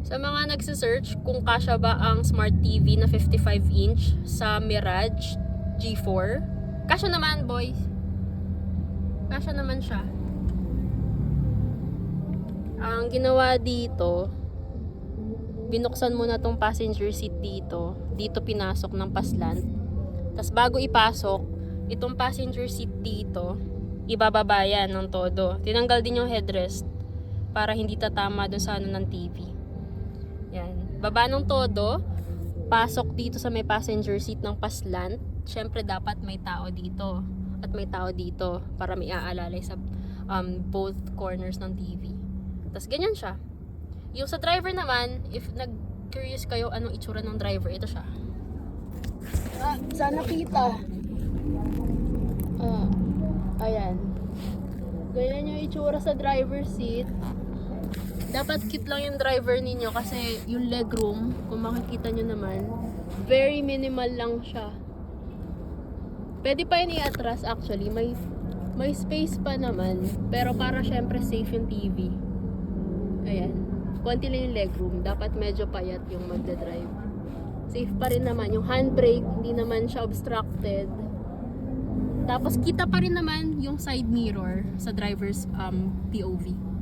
Sa mga nagsisearch kung kasya ba ang Smart TV na 55-inch sa Mirage G4, kasya naman boys. Kasya naman siya. Ang ginawa dito, binuksan mo na tong passenger seat dito. Dito pinasok ng paslant. Tapos bago ipasok, itong passenger seat dito, ibababa yan ng todo. Tinanggal din yung headrest para hindi tatama dun sa ano ng TV. Yan. Baba ng todo, pasok dito sa may passenger seat ng paslant. Siyempre dapat may tao dito at may tao dito para may aalalay sa both corners ng TV. Tapos ganyan siya. Yung sa driver naman, if nag-curious kayo anong itsura ng driver, ito siya. Sana kita. Ayan. Ganyan yung itsura sa driver seat. Dapat keep lang yung driver ninyo kasi yung legroom, kung makikita nyo naman, very minimal lang siya. Pwede pa yun i-atras actually. May space pa naman. Pero para syempre safe yung TV. Ayan. Konti lang yung legroom. Dapat medyo payat yung magdadrive. Safe pa rin naman. Yung handbrake, hindi naman siya obstructed. Tapos kita pa rin naman yung side mirror sa driver's POV.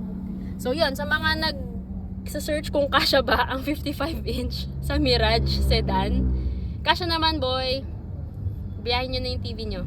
So yun, sa mga nag-search kung kasya ba ang 55-inch sa Mirage sedan, kasya naman boy. Biyahin nyo na yung TV nyo.